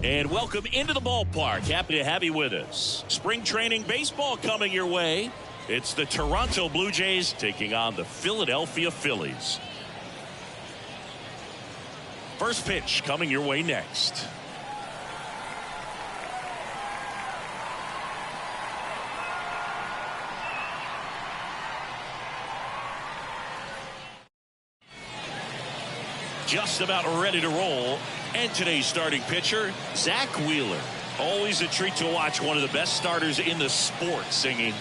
And welcome into the ballpark. Happy to have you with us. Spring training baseball coming your way. It's the Toronto Blue Jays taking on the Philadelphia Phillies. First pitch coming your way next. Just about ready to roll. And today's starting pitcher, Zach Wheeler. Always a treat to watch one of the best starters in the sport singing.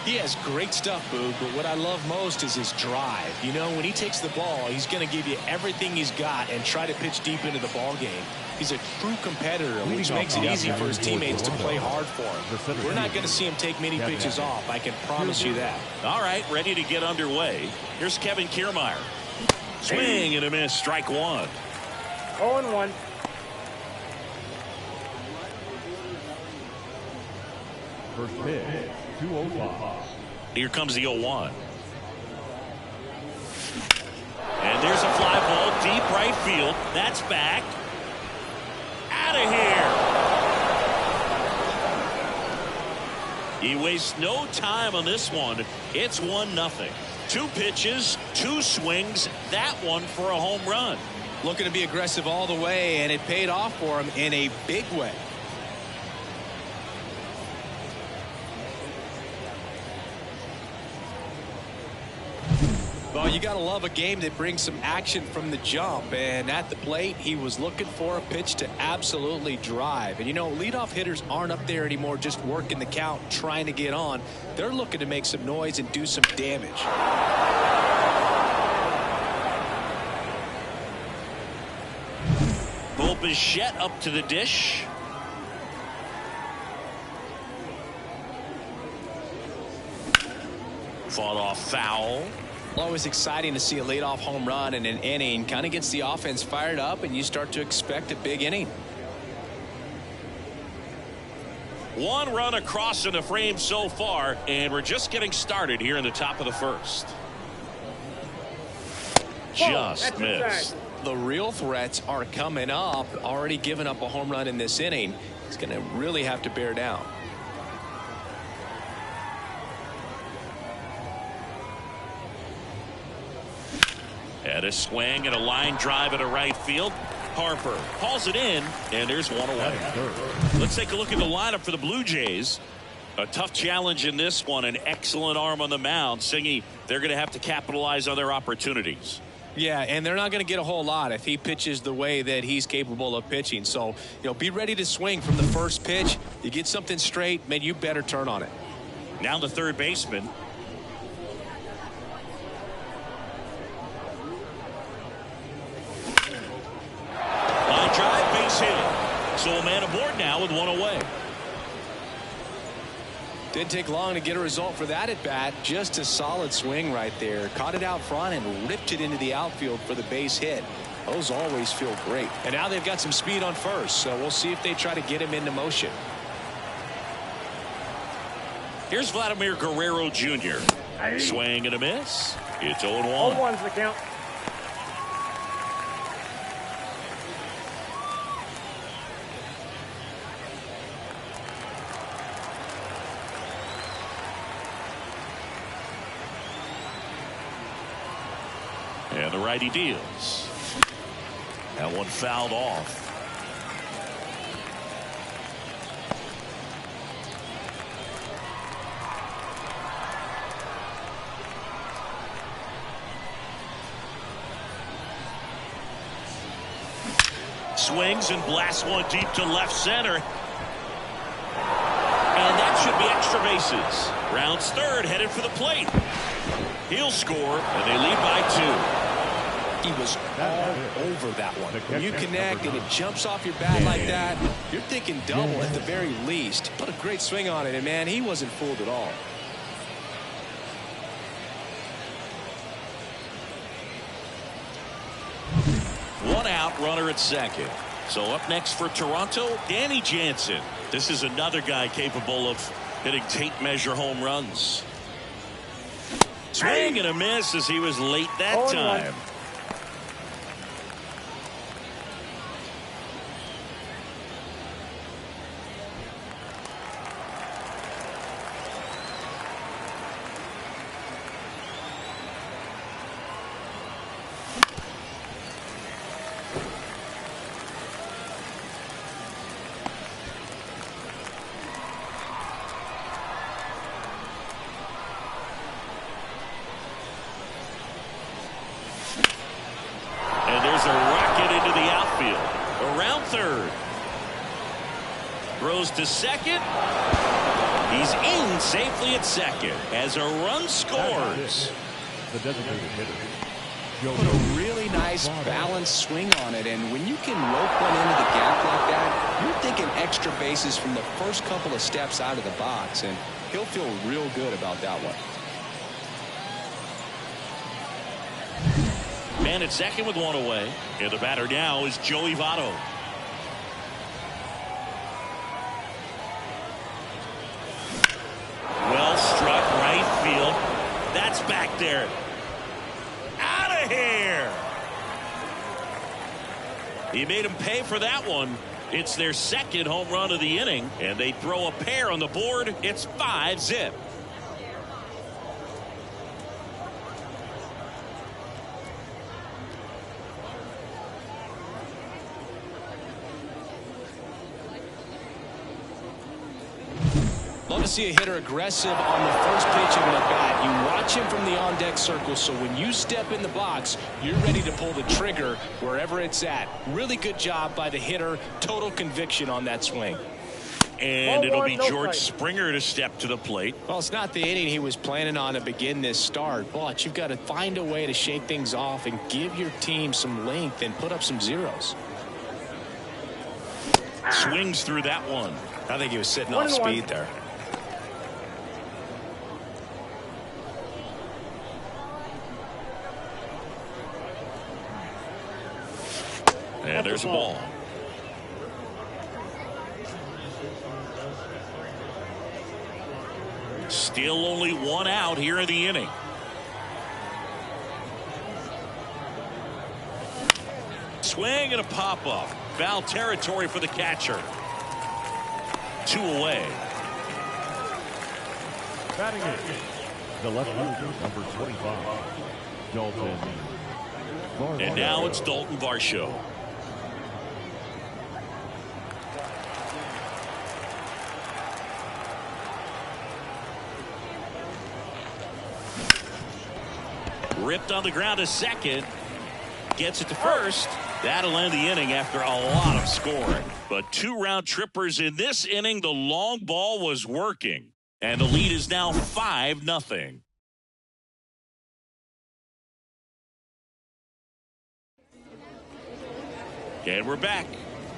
He has great stuff, Boog, but what I love most is his drive. You know, when he takes the ball, he's going to give you everything he's got and try to pitch deep into the ball game. He's a true competitor, which makes it easy for his teammates to play hard for him. We're not going to see him take many pitches off. I can promise you that. All right, ready to get underway. Here's Kevin Kiermaier. Swing and a miss, strike one. 0-1. First pitch, 2-0. Here comes the 0-1. And there's a fly ball deep right field. That's back. Out of here. He wastes no time on this one. It's 1-0. 2 pitches, 2 swings. That one for a home run. Looking to be aggressive all the way, and it paid off for him in a big way. Well, you got to love a game that brings some action from the jump, and at the plate he was looking for a pitch to absolutely drive. And you know, leadoff hitters aren't up there anymore just working the count, trying to get on. They're looking to make some noise and do some damage. Bichette up to the dish. Fought off foul. Always exciting to see a leadoff home run in an inning. Kind of gets the offense fired up, and you start to expect a big inning. 1 run across in the frame so far, and we're just getting started here in the top of the first. Just missed. The real threats are coming up. Already given up a home run in this inning. He's going to really have to bear down. At a swing and a line drive at a right field. Harper hauls it in, and there's one away. Let's take a look at the lineup for the Blue Jays. A tough challenge in this one. An excellent arm on the mound. Singy, they're going to have to capitalize on their opportunities. Yeah, and they're not going to get a whole lot if he pitches the way that he's capable of pitching. So, you know, be ready to swing from the first pitch. You get something straight, man, you better turn on it. Now the third baseman. Line drive, base hit. So a man aboard now with 1 away. Didn't take long to get a result for that at bat. Just a solid swing right there. Caught it out front and ripped it into the outfield for the base hit. Those always feel great. And now they've got some speed on first, so we'll see if they try to get him into motion. Here's Vladimir Guerrero Jr. Swing and a miss. It's 0-1. 0-1's the count. And the righty deals. That one fouled off. Swings and blasts one deep to left center. And that should be extra bases. Rounds third, headed for the plate. He'll score, and they lead by 2. He was all over that one. When you connect and it jumps off your bat like that, you're thinking double at the very least. Put a great swing on it, and man, he wasn't fooled at all. One out, runner at second. So up next for Toronto, Danny Jansen. This is another guy capable of hitting tape measure home runs. Swing and a miss as he was late that time. third. Throws to second. He's in safely at second as a run scores. The designated hitter. Put a really nice balanced swing on it, and when you can rope one into the gap like that, you're thinking extra bases from the first couple of steps out of the box, and he'll feel real good about that one. Man at second with one away, and the batter now is Joey Votto. Well struck right field. That's back there. Out of here. He made him pay for that one. It's their second home run of the inning, and they throw a pair on the board. It's 5-zip. Love to see a hitter aggressive on the first pitch of an at-bat. You watch him from the on-deck circle, so when you step in the box, you're ready to pull the trigger wherever it's at. Really good job by the hitter. Total conviction on that swing. And it'll be George Springer to step to the plate. Well, it's not the inning he was planning on to begin this start, but you've got to find a way to shake things off and give your team some length and put up some zeros. Swings through that one. I think he was sitting off speed there. And there's a ball. Still only one out here in the inning. Swing and a pop-up. Foul territory for the catcher. 2 away. Batting it. The left fielder, number 25, Dalton. And now it's Dalton Varsho. Ripped on the ground to second. Gets it to first. That'll end the inning after a lot of scoring. But 2 round trippers in this inning. The long ball was working. And the lead is now 5-0. And we're back.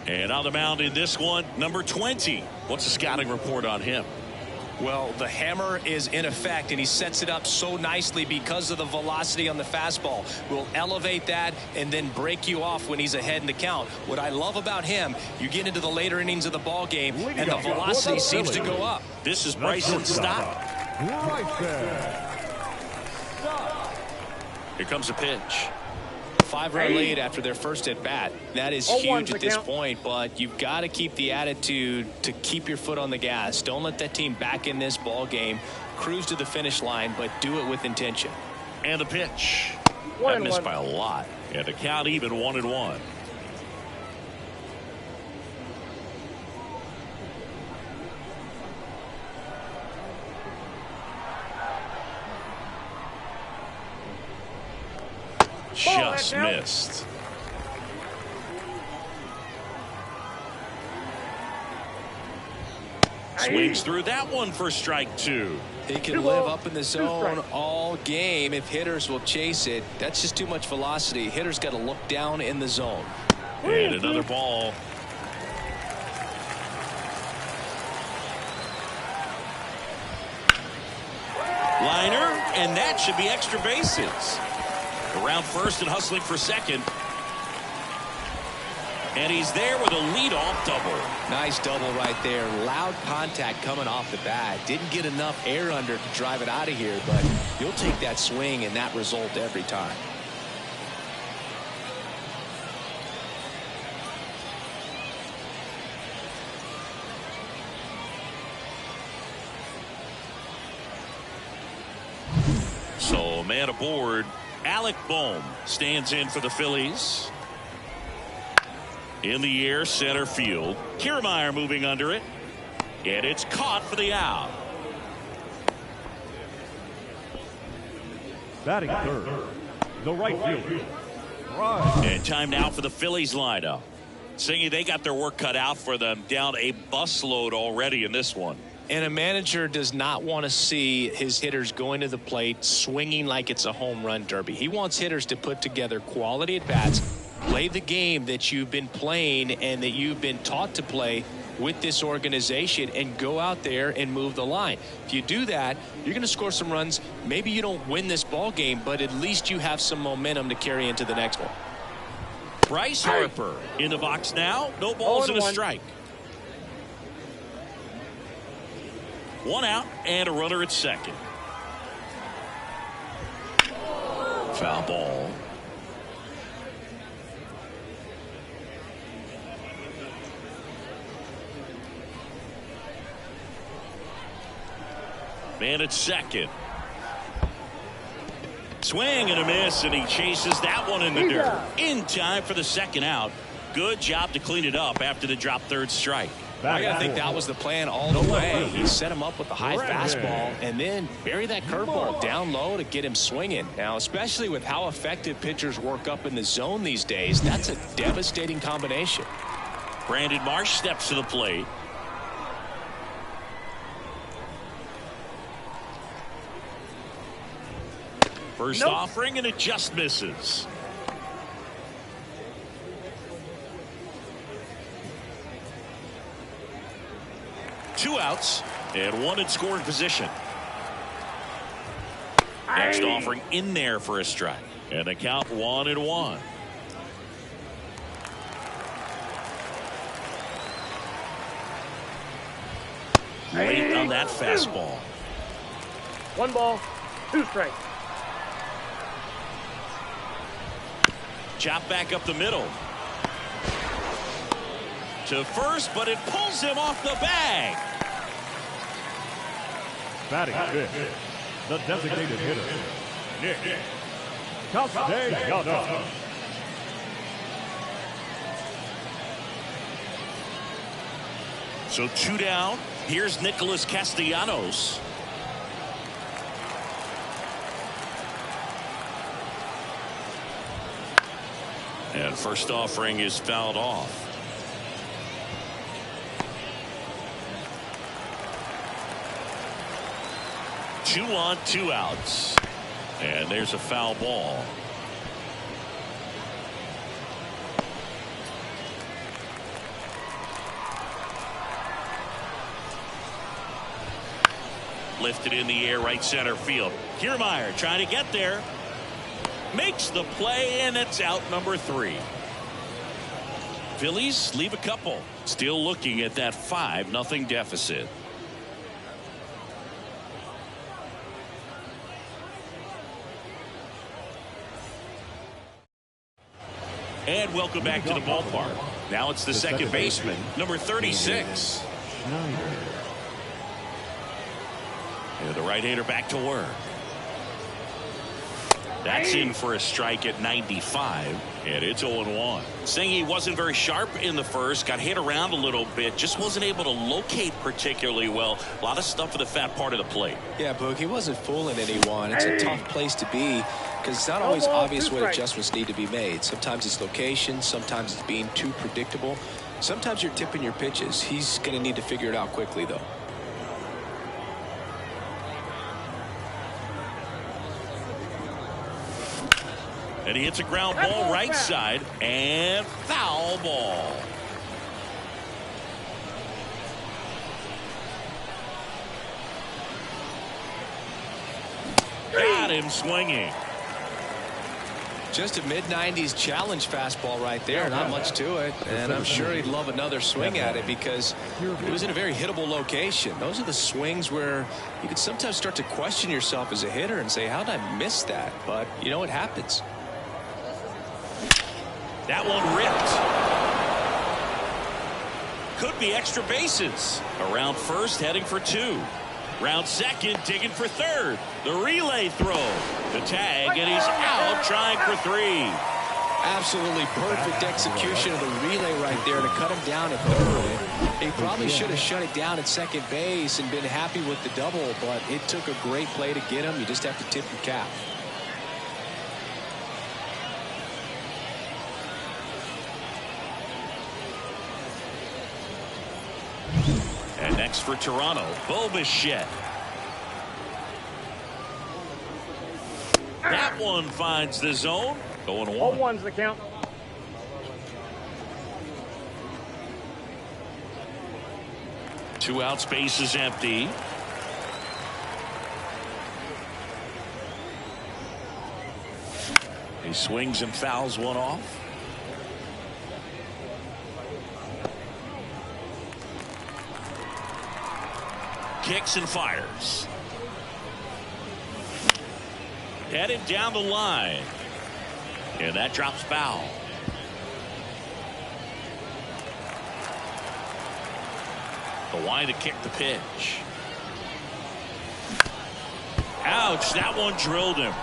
And on the mound in this one, number 20. What's the scouting report on him? Well, the hammer is in effect, and he sets it up so nicely because of the velocity on the fastball. Will elevate that and then break you off when he's ahead in the count. What I love about him, you get into the later innings of the ball game, and the velocity seems to go up. This is Bryson Stott. Right there. Here comes a pitch. 5-run lead after their first at bat. That is huge at this point, but you've got to keep the attitude to keep your foot on the gas. Don't let that team back in this ball game. Cruise to the finish line, but do it with intention. And the pitch. That missed by a lot. And the count even 1-1. Just missed. Swings through that one for strike 2. He can live up in the zone all game if hitters will chase it. That's just too much velocity. Hitters got to look down in the zone. And another ball. Liner, and that should be extra bases. Around first and hustling for second. And he's there with a leadoff double. Nice double right there. Loud contact coming off the bat. Didn't get enough air under to drive it out of here, but you'll take that swing and that result every time. So, man aboard. Alec Bohm stands in for the Phillies. In the air, center field. Kiermaier moving under it. And it's caught for the out. Batting third, the right fielder. Right. And time now for the Phillies lineup. Saying they got their work cut out for them, down a busload already in this one. And a manager does not want to see his hitters going to the plate swinging like it's a home run derby. He wants hitters to put together quality at-bats, play the game that you've been playing and that you've been taught to play with this organization, and go out there and move the line. If you do that, you're going to score some runs. Maybe you don't win this ball game, but at least you have some momentum to carry into the next one. Bryce Harper in the box now. No balls and a strike. 1 out and a runner at second. Foul ball. Man at second. Swing and a miss, and he chases that one in the dirt. In time for the second out. Good job to clean it up after the drop third strike. I think that was the plan all the way. He set him up with a high fastball and then bury that curveball down low to get him swinging. Now, especially with how effective pitchers work up in the zone these days, that's a devastating combination. Brandon Marsh steps to the plate. First offering, and it just misses. Two outs and one in scoring position. Next offering in there for a strike, and the count 1-1. Late on that fastball. 1 ball, 2 strikes. Chop back up the middle. To first, but it pulls him off the bag. Batting fifth, the designated hitter, Nick Castellanos. So 2 down. Here's Nicholas Castellanos. And first offering is fouled off. Two on, 2 outs. And there's a foul ball. Lifted in the air, right center field. Kiermaier trying to get there. Makes the play, and it's out number 3. Phillies leave a couple. Still looking at that 5-0 deficit. And welcome back to the ballpark. Now it's the second baseman, number 36. And the right-hander back to work. That's in for a strike at 95, and it's 0-1. Saying he wasn't very sharp in the first, got hit around a little bit, just wasn't able to locate particularly well. A lot of stuff for the fat part of the plate. Yeah, Boog, he wasn't fooling anyone. It's a tough place to be because it's not always obvious what adjustments need to be made. Sometimes it's location, sometimes it's being too predictable. Sometimes you're tipping your pitches. He's going to need to figure it out quickly, though. And he hits a ground ball right side, and foul ball. Got him swinging. Just a mid-90s challenge fastball right there. Not much to it. And I'm sure he'd love another swing at it because it was in a very hittable location. Those are the swings where you can sometimes start to question yourself as a hitter and say, how did I miss that? But, you know, it happens. That one ripped. Could be extra bases. Around first, heading for 2. Round second, digging for third. The relay throw. The tag, and he's out trying for 3. Absolutely perfect execution of the relay right there to cut him down at third. He probably should have shut it down at second base and been happy with the double, but it took a great play to get him. You just have to tip your cap. And next for Toronto, Bo Bichette. That one finds the zone. 0-1. All ones the count. Two out, space is empty. He swings and fouls one off. Kicks and fires. Headed down the line. And that drops foul. The line to kick the pitch. Ouch, that one drilled him.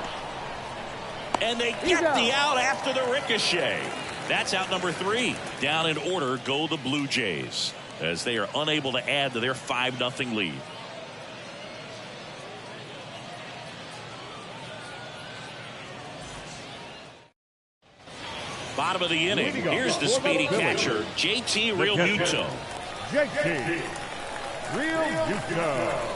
And they get the out after the ricochet. That's out number 3. Down in order go the Blue Jays as they are unable to add to their 5-0 lead. Bottom of the inning. Here's the speedy catcher, JT Realmuto. JT Realmuto.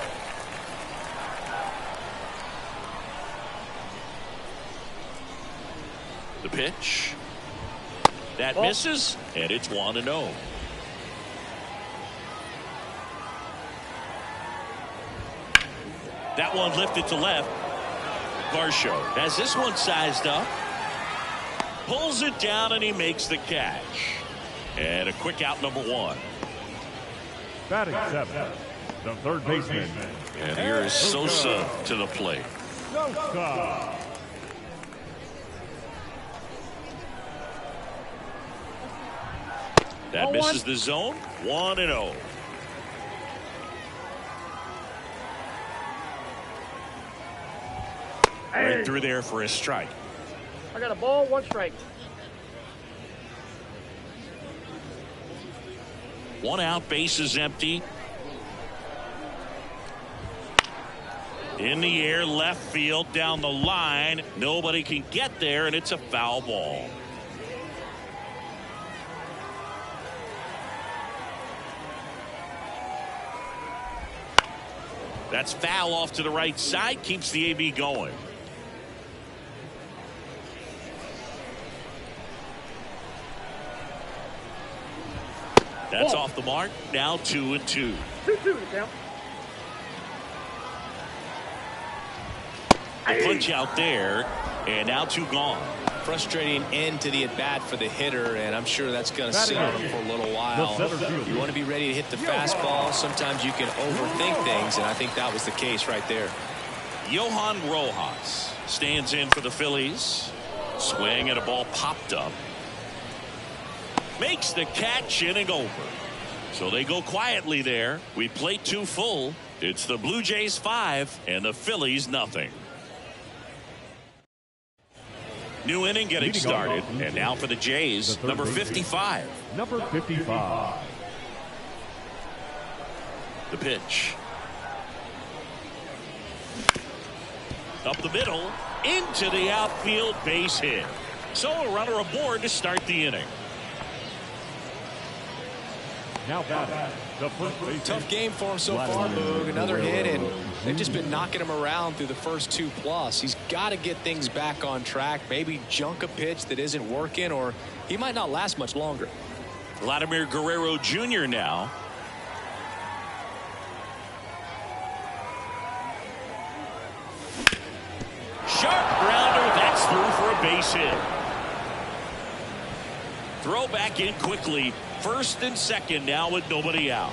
The pitch. That misses, and it's 1-0. That one lifted to left. Varsho has this one sized up. Pulls it down, and he makes the catch. And a quick out, number 1. Batting 7, the third baseman. And here is Sosa to the plate. Sosa. That misses the zone. 1-0. Right through there for a strike. I got a ball, 1 strike. 1 out, base is empty. In the air, left field, down the line. Nobody can get there, and it's a foul ball. That's foul off to the right side, keeps the AB going. That's off the mark. Now 2-2. 2-2 to count. The punch out there, and now 2 gone. Frustrating end to the at-bat for the hitter, and I'm sure that's going to sit on him for a little while. You want to be ready to hit the fastball. Sometimes you can overthink things, and I think that was the case right there. Johan Rojas stands in for the Phillies. Swing and a ball popped up. Makes the catch, inning over. So they go quietly there. We play 2 full. It's the Blue Jays 5 and the Phillies nothing. New inning getting started, and now for the Jays, number 55. Number 55. The pitch. Up the middle, into the outfield, base hit. So a runner aboard to start the inning. Now batting, the first baseman. Tough game for him so far, Boog. Another hit, and they've just been knocking him around through the first 2+. He's got to get things back on track, maybe junk a pitch that isn't working, or he might not last much longer. Vladimir Guerrero Jr. now. Sharp grounder, that's through for a base hit. Throw back in quickly. First and second now with nobody out.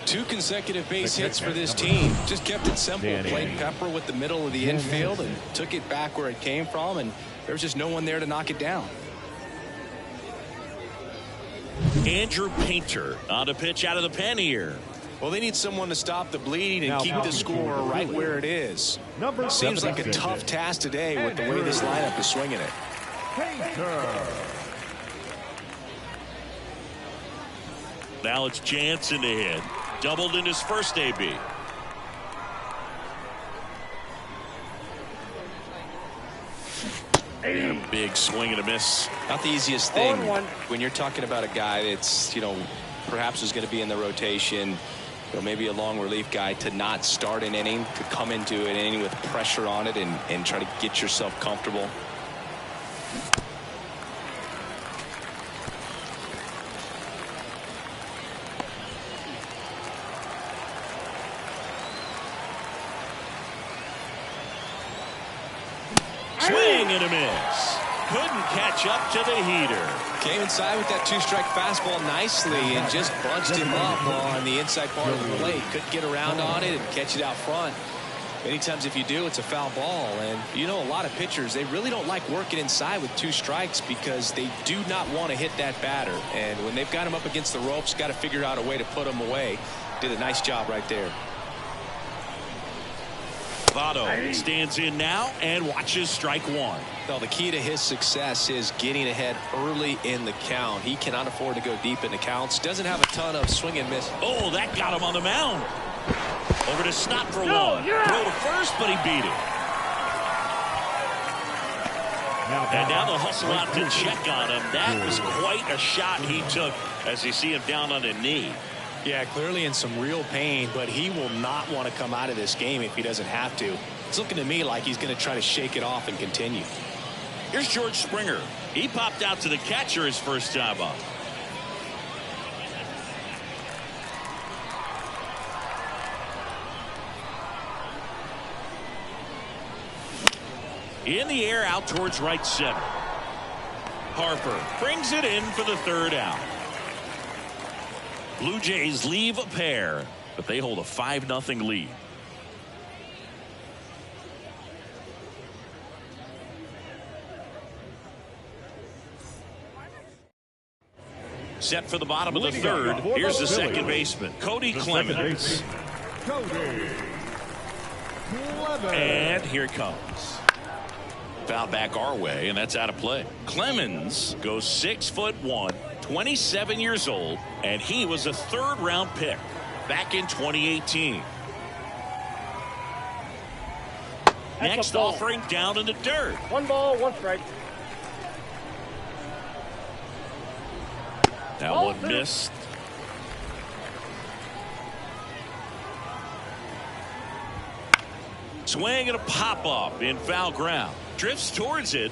2 consecutive base hits for this team. Just kept it simple. Played pepper with the middle of the infield and took it back where it came from, and there was just no one there to knock it down. Andrew Painter on a pitch out of the pen here. Well, they need someone to stop the bleeding and keep the score right where it is. Seems like a tough task today with the way this lineup is swinging it. Painter. Now it's Jansen to hit. Doubled in his first AB. And a big swing and a miss. Not the easiest thing when you're talking about a guy that's, perhaps is going to be in the rotation, or maybe a long relief guy to not start an inning, to come into an inning with pressure on it and try to get yourself comfortable. Swing and a miss. Couldn't catch up to the heater. Came inside with that two-strike fastball nicely and just bunched him up on the inside part of the plate. Couldn't get around on it and catch it out front. Many times if you do, it's a foul ball. And you know, a lot of pitchers, they really don't like working inside with 2 strikes because they do not want to hit that batter. And when they've got him up against the ropes, got to figure out a way to put him away. Did a nice job right there. Votto stands in now and watches strike 1. Well, the key to his success is getting ahead early in the count. He cannot afford to go deep in the counts. Doesn't have a ton of swing and miss. Oh, that got him on the mound. Over to Stott for 1. Throw to first, but he beat it. And now they'll hustle out to check on him. That was quite a shot he took as you see him down on a knee. Yeah, clearly in some real pain, but he will not want to come out of this game if he doesn't have to. It's looking to me like he's going to try to shake it off and continue. Here's George Springer. He popped out to the catcher his first time up. In the air, out towards right center. Harper brings it in for the 3rd out. Blue Jays leave a pair, but they hold a 5-0 lead. Set for the bottom of the 3rd. Here's the second baseman, Cody Clemens. And here it comes. Foul back our way, and that's out of play. Clemens goes 6'1", 27 years old, and he was a 3rd-round pick back in 2018. Next offering down in the dirt. 1 ball, 1 strike. That one missed. Swing and a pop-up in foul ground. Drifts towards it.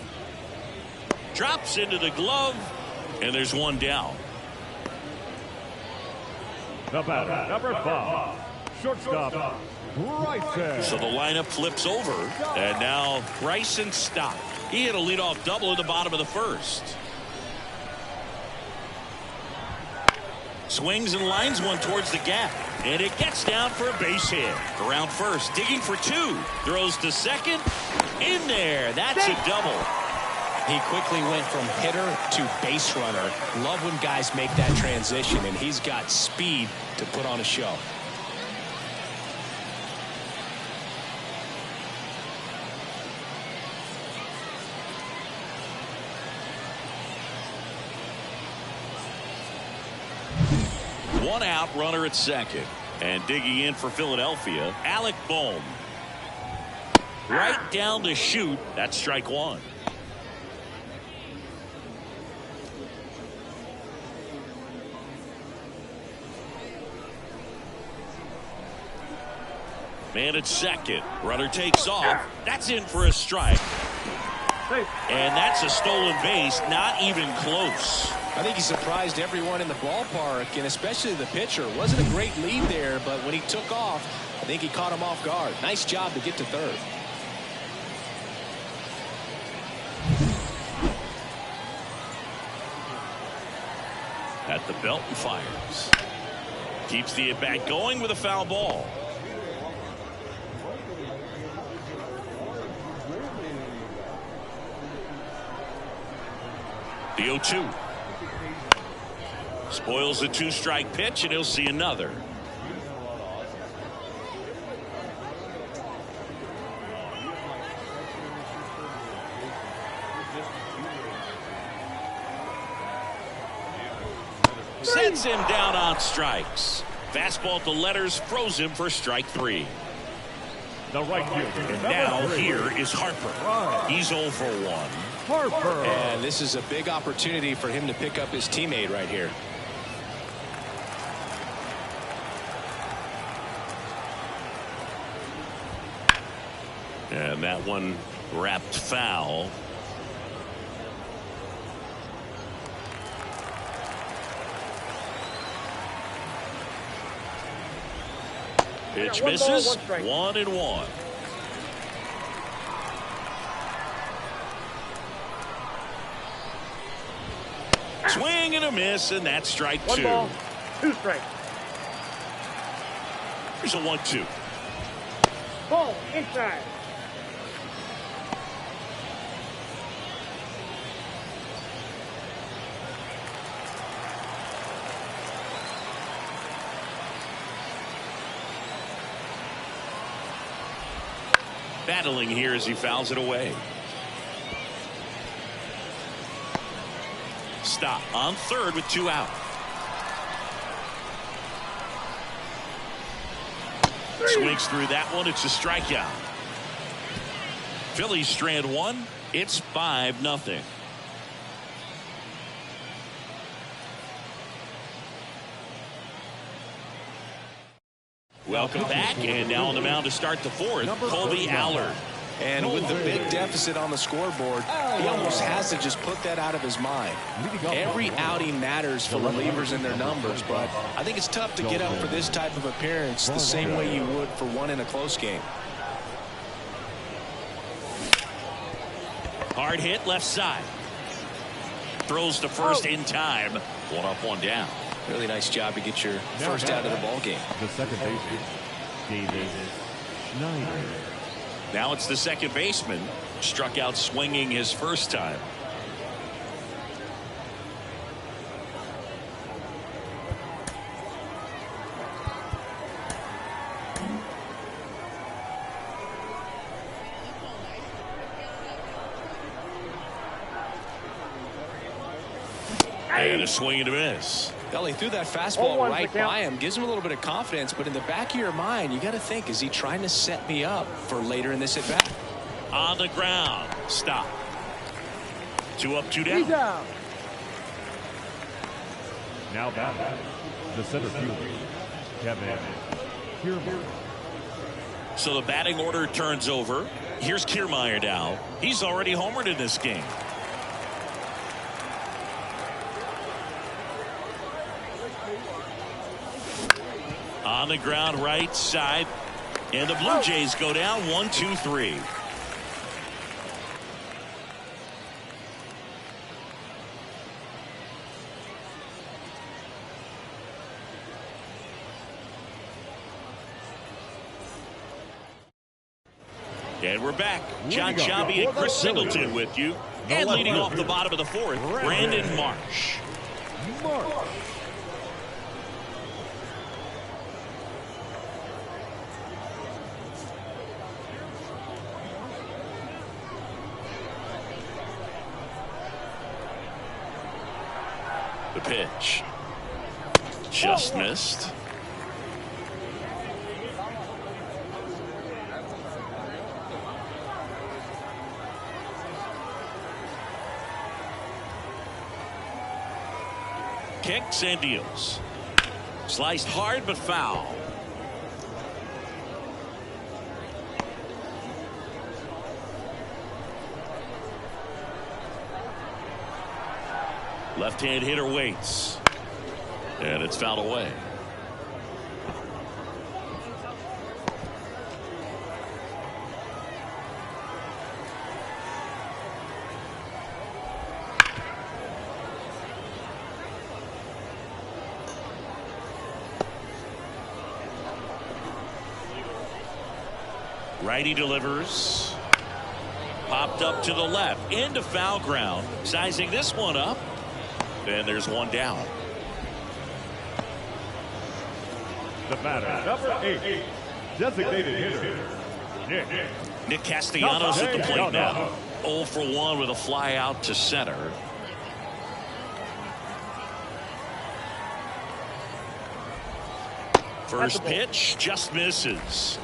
Drops into the glove. And there's 1 down. The batter, number 5, shortstop, Bryson. So the lineup flips over. And now Bryson Stott. He hit a leadoff double in the bottom of the 1st. Swings and lines one towards the gap. And it gets down for a base hit. Around first, digging for 2. Throws to second. In there. That's a double. He quickly went from hitter to base runner. Love when guys make that transition, and he's got speed to put on a show. One out, runner at second. And digging in for Philadelphia, Alec Bohm. Right down the chute. That's strike 1. Man at second. Runner takes off. That's in for a strike. And that's a stolen base. Not even close. I think he surprised everyone in the ballpark, and especially the pitcher. Wasn't a great lead there, but when he took off, I think he caught him off guard. Nice job to get to 3rd. At the belt and fires. Keeps the at-bat going with a foul ball. The 0-2. Spoils the 2-strike pitch, and he'll see another. Sends him down on strikes. Fastball to letters froze him for strike 3. The right fielder. And now here is Harper. He's 0 for 1. Harper. And this is a big opportunity for him to pick up his teammate right here. And that one wrapped foul. Pitch misses. 1-1. Swing and a miss, and that's strike 2. 1 ball, 2 strikes. Here's a 1-2. Ball inside. Battling here as he fouls it away. Stop on third with 2 out. Swings through that one. It's a strikeout. Phillies strand 1. It's 5-0. Welcome back, and now on the mound to start the 4th, Colby Allard. And with the big deficit on the scoreboard, he almost has to just put that out of his mind. Every outing matters for relievers and their numbers, but I think it's tough to get up for this type of appearance the same way you would for one in a close game. Hard hit left side. Throws to first in time. 1 up, 1 down. Really nice job to get your first out of the ball game. The second baseman, David Schneider. Now it's the second baseman. Struck out swinging his first time. And a swing and a miss. Well, he threw that fastball right by him. Gives him a little bit of confidence, but in the back of your mind, you got to think, is he trying to set me up for later in this at bat? On the ground. Stop. 2 up, 2 down. He's out. Now batting, the center fielder, Kevin Kiermaier. So the batting order turns over. Here's Kiermaier now. He's already homered in this game. On the ground right side. And the Blue Jays go down 1-2-3. And we're back. John Shabby and Chris Singleton with you. And leading off the bottom of the 4th, Brandon Marsh. The pitch. Just missed. Kicks and deals. Sliced hard but foul. Left-hand hitter waits. And it's fouled away. Righty delivers. Popped up to the left. Into foul ground. Sizing this one up. And there's 1 down. The batter, number 8, designated hitter, Nick Castellanos at the plate now. 0 for 1 with a fly out to center. First pitch just misses.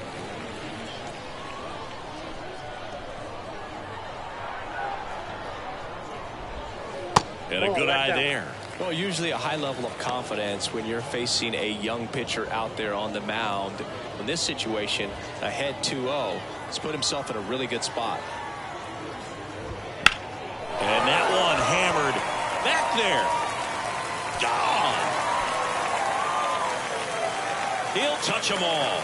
And a good eye there. Well, usually a high level of confidence when you're facing a young pitcher out there on the mound. In this situation, ahead 2-0, he's put himself in a really good spot. And that one hammered back there. Gone. He'll touch them all.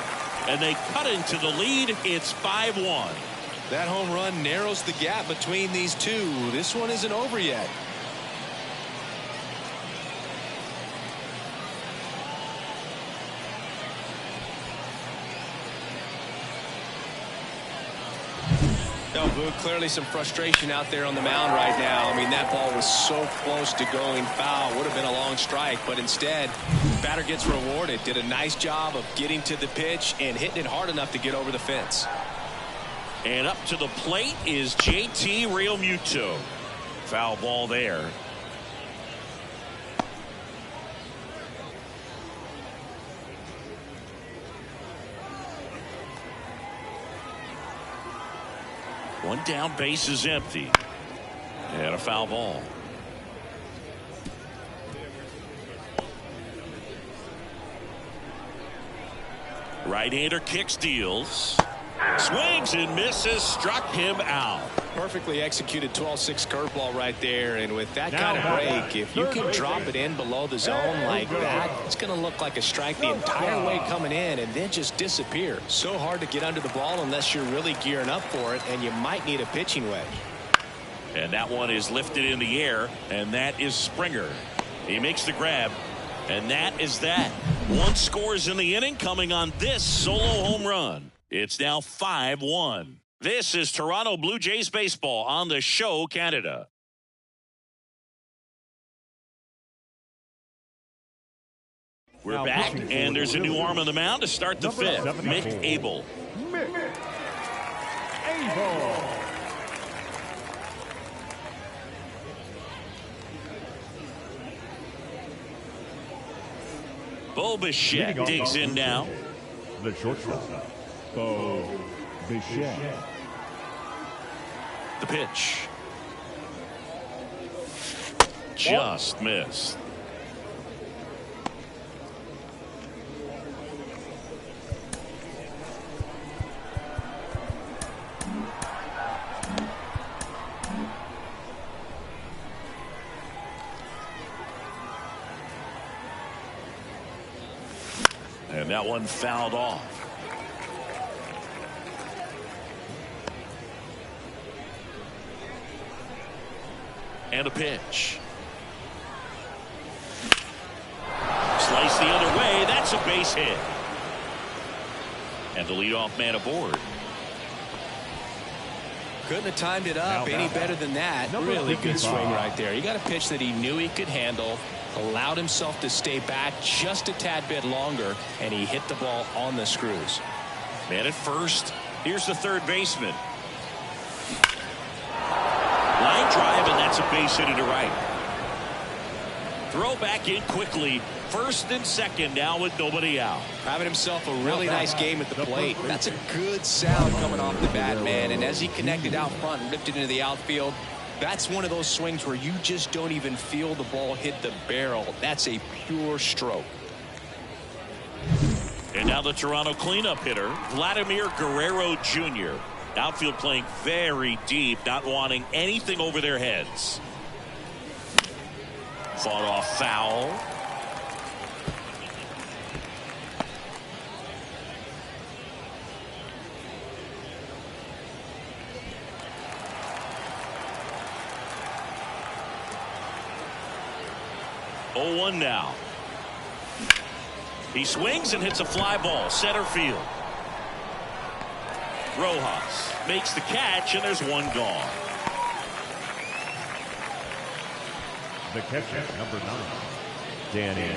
And they cut into the lead. It's 5-1. That home run narrows the gap between these two. This one isn't over yet. No, Boog, clearly some frustration out there on the mound right now. I mean, that ball was so close to going foul. Would have been a long strike, but instead, batter gets rewarded. Did a nice job of getting to the pitch and hitting it hard enough to get over the fence. And up to the plate is JT Realmuto. Foul ball there. One down, base is empty. And a foul ball. Right-hander kicks, deals. Swings and misses, struck him out. Perfectly executed 12-6 curveball right there, and with that kind of break, if you can drop it in below the zone like that, it's going to look like a strike the entire way coming in and then just disappear. So hard to get under the ball unless you're really gearing up for it, and you might need a pitching wedge. And that one is lifted in the air, and that is Springer. He makes the grab, and that is that. One scores in the inning coming on this solo home run. It's now 5-1. This is Toronto Blue Jays baseball on the Show Canada. We're back, and there's a new arm on the mound to start the fifth. Mick Abel. Bo Bichette digs in now. The shortstop, Bo Bichette. The pitch. Just missed. And that one fouled off. And a pitch. Slice the other way. That's a base hit. And the leadoff man aboard. Couldn't have timed it up any better than that. Really good swing right there. He got a pitch that he knew he could handle, allowed himself to stay back just a tad bit longer, and he hit the ball on the screws. Man at first. Here's the third baseman. Line drive, and that's a base hit to right. Throw back in quickly. First and second now with nobody out. Having himself a really nice game at the plate. That's a good sound coming off the bat, man. And as he connected out front and ripped it into the outfield, that's one of those swings where you just don't even feel the ball hit the barrel. That's a pure stroke. And now the Toronto cleanup hitter, Vladimir Guerrero Jr. Outfield playing very deep, not wanting anything over their heads. Fought off foul. Oh, 1 now. He swings and hits a fly ball, center field. Rojas makes the catch, and there's one gone. The catcher, number 9, Danny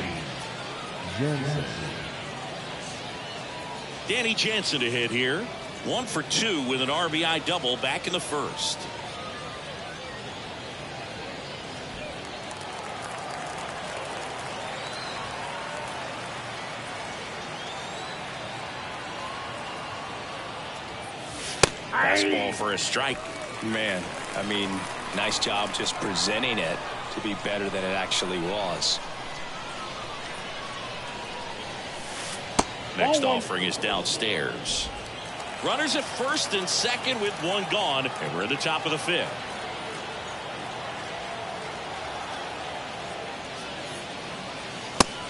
Jansen. Danny Jansen to hit here. 1 for 2 with an RBI double back in the first. Fastball for a strike. Man, I mean, nice job just presenting it. to be better than it actually was. Next offering is downstairs. Runners at first and second with one gone, and we're at the top of the fifth.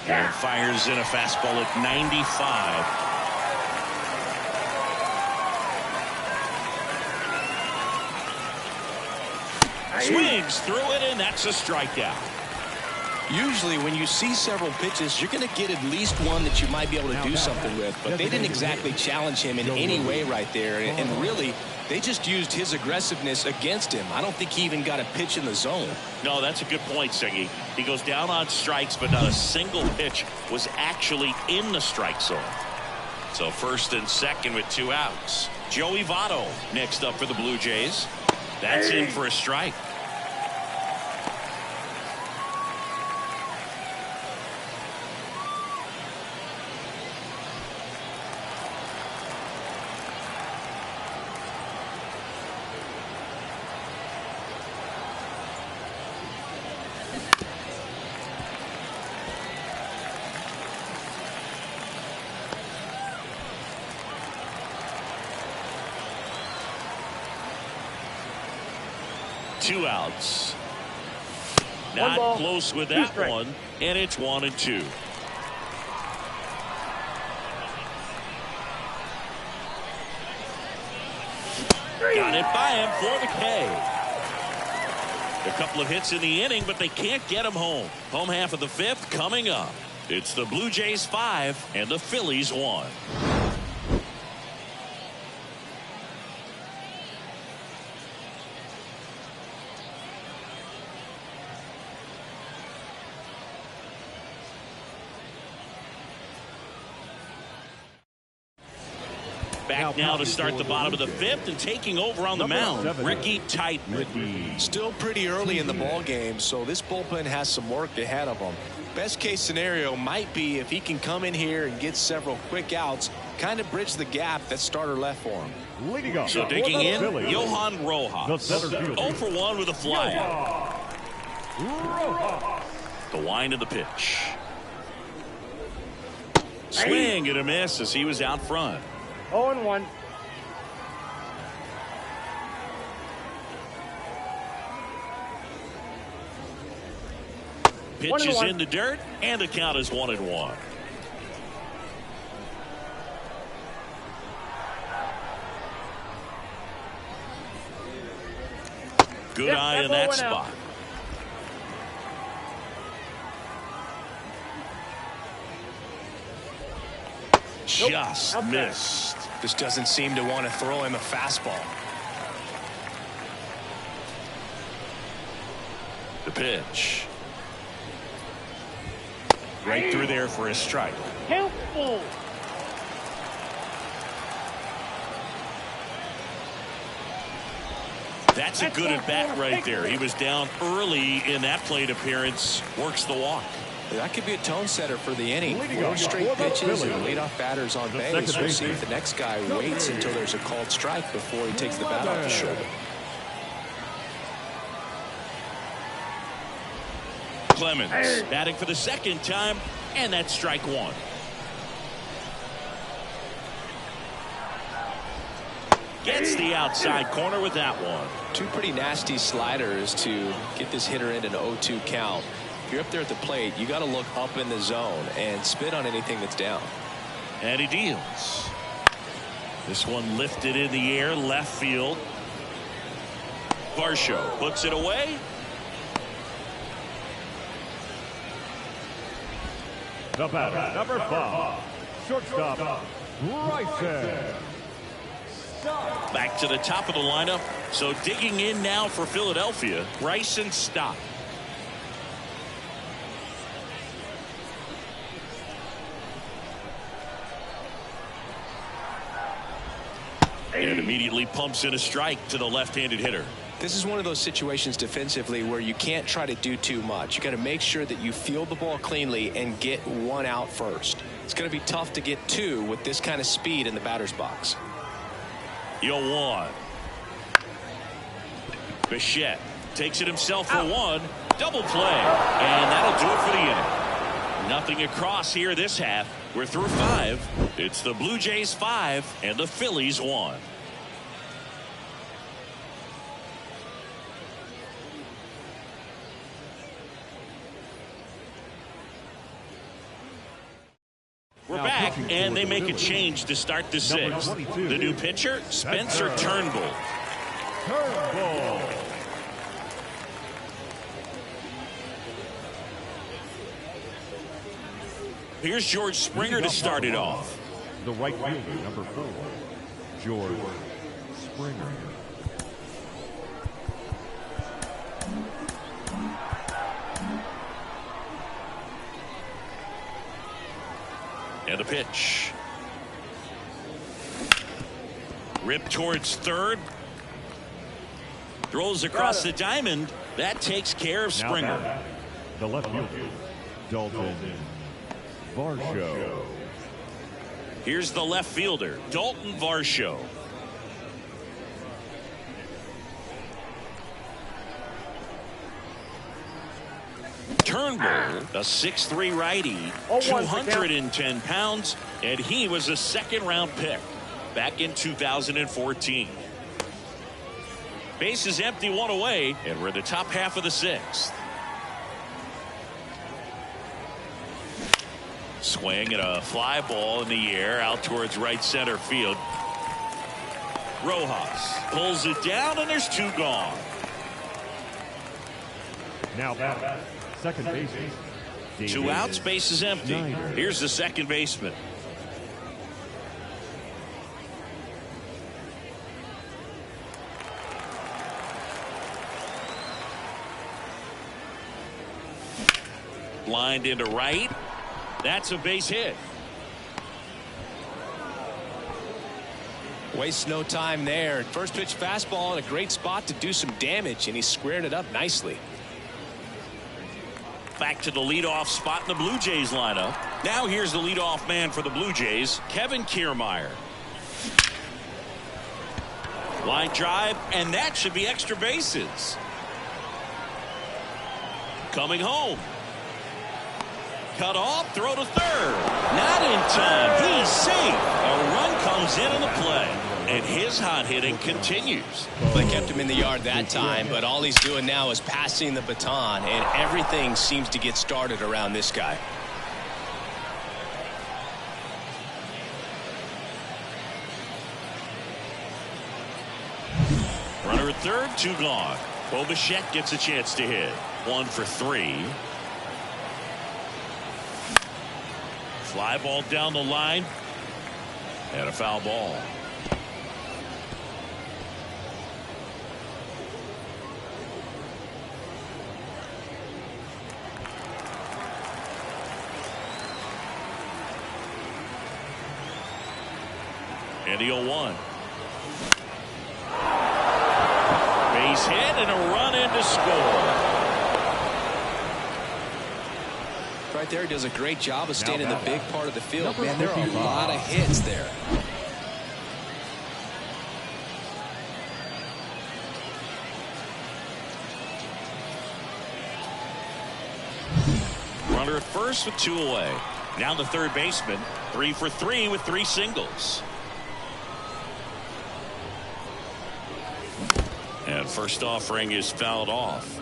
And fires in a fastball at 95. Swings through it, and that's a strikeout. Usually when you see several pitches, you're going to get at least one that you might be able to do something with. But they didn't exactly challenge him in any way right there. And really, they just used his aggressiveness against him. I don't think he even got a pitch in the zone. No, that's a good point, Siggy. He goes down on strikes, but not a single pitch was actually in the strike zone. So first and second with 2 outs. Joey Votto next up for the Blue Jays. That's in for a strike. Two outs. Not close with that one, and it's 1-2. Got it by him for the K. A couple of hits in the inning, but they can't get him home. Home half of the fifth coming up. It's the Blue Jays 5 and the Phillies 1. Back now to start the bottom of the fifth, and taking over on the mound, Ricky Titman. Still pretty early in the ball game, so this bullpen has some work ahead of them. Best case scenario might be if he can come in here and get several quick outs, kind of bridge the gap that starter left for him. So digging in, Johan Rojas. 0 for 1 with a fly. The wind of the pitch. Swing and a miss as he was out front. 0-1. Pitch is in the dirt, and the count is 1-1. Good eye in that spot. Just missed. Just doesn't seem to want to throw him a fastball. The pitch. Right through there for a strike. Helpful. That's a good at bat right there. He was down early in that plate appearance. Works the walk. That could be a tone setter for the inning. 4 straight pitches and leadoff batters on base. We'll see if the next guy waits until there's a called strike before he takes the bat off the shoulder. Clemens batting for the second time, and that's strike 1. Gets the outside corner with that one. 2 pretty nasty sliders to get this hitter in an 0-2 count. If you're up there at the plate, you got to look up in the zone and spit on anything that's down. And he deals. This one lifted in the air, left field. Varsho puts it away. The batter, number 5, shortstop, Bryson. Back to the top of the lineup. So digging in now for Philadelphia, Bryson Stott. And immediately pumps in a strike to the left-handed hitter. This is one of those situations defensively where you can't try to do too much. You got to make sure that you field the ball cleanly and get 1 out first. It's going to be tough to get 2 with this kind of speed in the batter's box. 0-1. Bichette takes it himself for 1, Double play. And that'll do it for the inning. Nothing across here this half. We're through 5. It's the Blue Jays 5 and the Phillies 1. We're back, and they make a change to start the 6th. The new pitcher, Spencer Turnbull. Here's George Springer to start it off. The right fielder, number 4, George Springer. And a pitch. Ripped towards third. Throws across the diamond. That takes care of Springer. The left fielder, Dalton Varsho. Here's the left fielder, Dalton Varsho. Turnbull, a 6'3" righty, 210 pounds, and he was a second-round pick back in 2014. Base is empty, 1 away, and we're in the top half of the 6th. Swing and a fly ball in the air out towards right center field. Rojas pulls it down, and there's 2 gone. Now back, second baseman. 2 outs, base is empty. Here's the second baseman. Lined into right. That's a base hit. Wastes no time there. First pitch fastball in a great spot to do some damage, and he squared it up nicely. Back to the leadoff spot in the Blue Jays lineup. Now here's the leadoff man for the Blue Jays, Kevin Kiermaier. Line drive, and that should be extra bases. Coming home. Cut off, throw to third. Not in time. He's safe. A run comes in on the play. And his hot hitting continues. They kept him in the yard that time, but all he's doing now is passing the baton, and everything seems to get started around this guy. Runner at third, 2 gone. Bo Bichette gets a chance to hit. 1 for 3. Fly ball down the line. And a foul ball. And the 0-1. Base hit and a run in to score. Right there, he does a great job of staying in the big part of the field. Man, there are a lot of hits there. Runner at first with 2 away. Now the third baseman, 3 for 3 with 3 singles. And first offering is fouled off.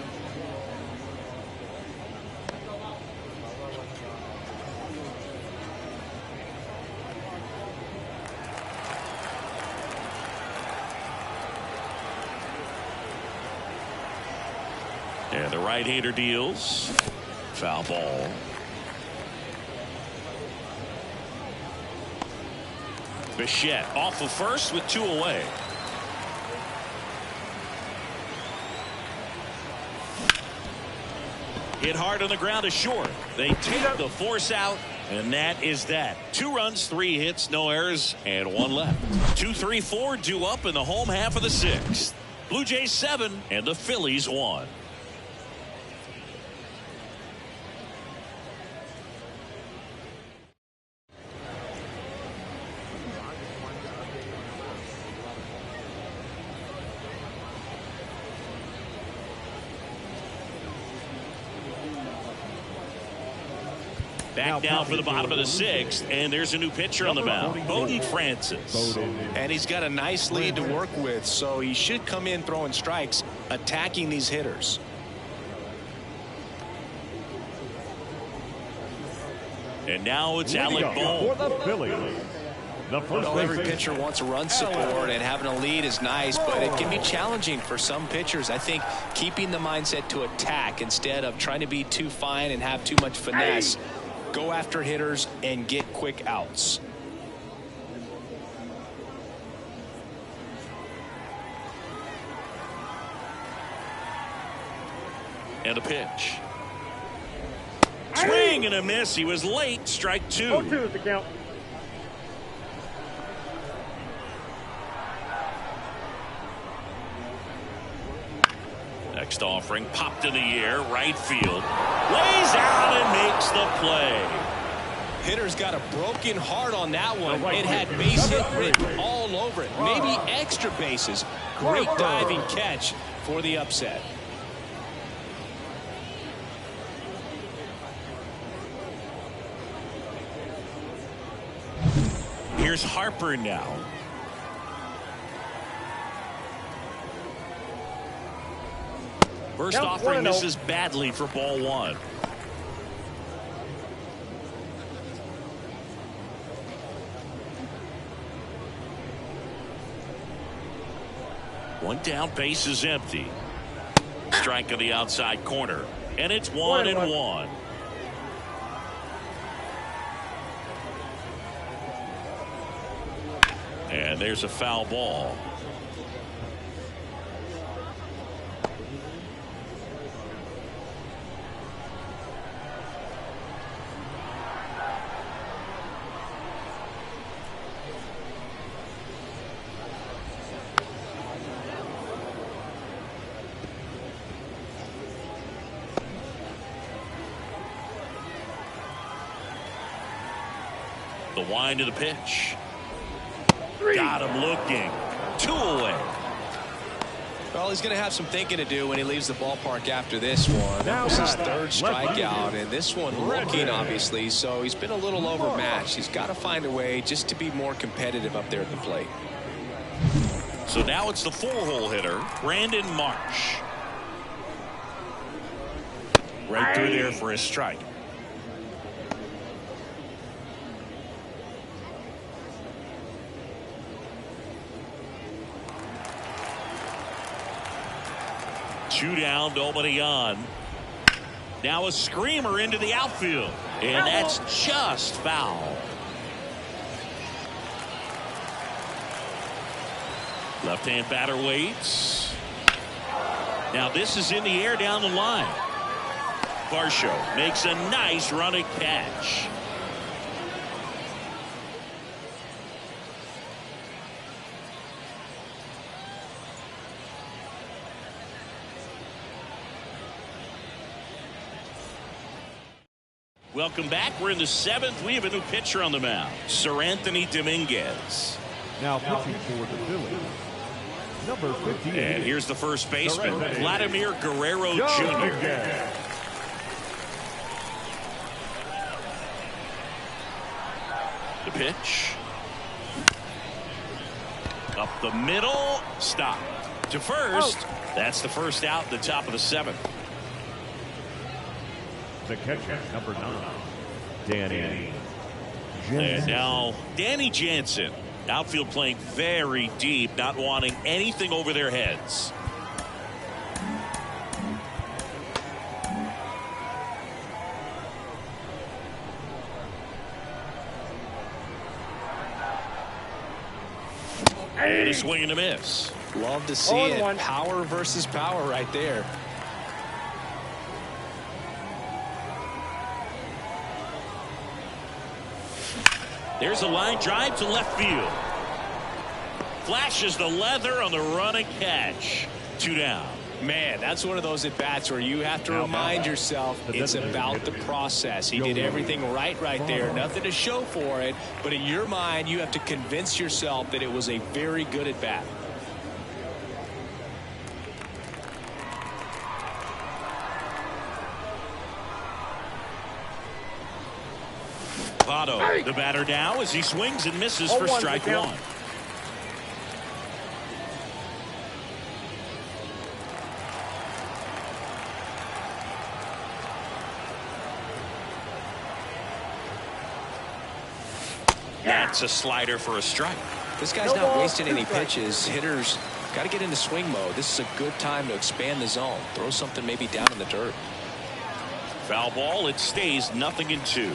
And the right-hander deals. Foul ball. Bichette off of first with 2 away. Hit hard on the ground to short. They take the force out, and that is that. 2 runs, 3 hits, no errors, and 1 left. 2-3-4 due up in the home half of the 6th. Blue Jays 7 and the Phillies 1. Back now for the bottom of the sixth, and there's a new pitcher on the mound, Bowden Francis. And he's got a nice lead to work with, so he should come in throwing strikes, attacking these hitters. And now it's Alec Bohm. For the Phillies, the first Every baseman, pitcher wants a run support, and having a lead is nice, but it can be challenging for some pitchers. I think keeping the mindset to attack instead of trying to be too fine and have too much finesse. Go after hitters and get quick outs. And a pitch. Swing and a miss. He was late. Strike two. 0-2 is the count. Next offering popped in the air. Right field. Lays out and makes the play. Hitter's got a broken heart on that one. It had base hit written all over it. Maybe extra bases. Great diving catch for the upset. Here's Harper now. First offering misses badly for ball one. One down, base is empty. Strike on the outside corner, and it's 1-1. And there's a foul ball. The wind of the pitch. Got him looking. 2 away. Well, he's going to have some thinking to do when he leaves the ballpark after this one. That was his third strikeout, and this one looking, obviously, so he's been a little overmatched. He's got to find a way just to be more competitive up there at the plate. So now it's the 4-hole hitter, Brandon Marsh. Right through there for his strike. Two down, nobody on. Now a screamer into the outfield, and that's just foul. Left-hand batter waits. Now this is in the air down the line. Varsho makes a nice running catch. Welcome back. We're in the 7th. We have a new pitcher on the mound, Sir Anthony Dominguez. now pitching for the Phillies, number 15. And here's the first baseman, Vladimir Guerrero Jr. The pitch. Up the middle. Stop. To first. That's the first out, the top of the 7th. The catcher, number 9, Danny Jansen. And now Danny Jansen. Outfield playing very deep, not wanting anything over their heads. And a swing and a miss. Love to see it. Power versus power right there. There's a line drive to left field. Flashes the leather on the running catch. 2 down. Man, that's one of those at-bats where you have to remind yourself it's about the process. He did everything right there. Nothing to show for it, but in your mind, you have to convince yourself that it was a very good at-bat. Votto, the batter now as he swings and misses for strike one. That's a slider for a strike. This guy's not wasting any pitches. Hitters got to get into swing mode. This is a good time to expand the zone. Throw something maybe down in the dirt. Foul ball. It stays 0-2.